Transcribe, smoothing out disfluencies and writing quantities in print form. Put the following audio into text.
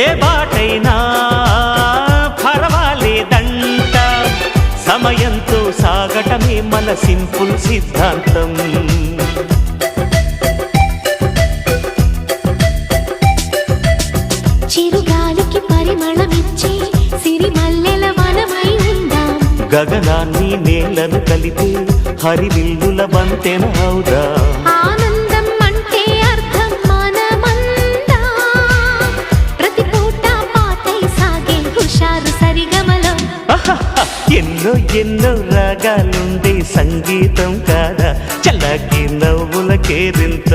ఏ బాటైనా పర్వాలేదంట, సమయంతో సాగటమే మన సింపుల్ సిద్ధాంతం. చిరుగాలికి పరిమళమిచ్చే సిరిమల్లెల వనమై ఉందాం, గగనాన్ని నేలను కలిపే హరివిల్లుల వంతెన అవుదాం. ఆనందం అంటే అర్థం మనమందా, ప్రతి పూట పాతై సాగే హుషారు సరిగమలో. ఎన్నో ఎన్నో రాగాలుండే సంగీతం కాదా, చల్లకి నవ్వుల కేరింత.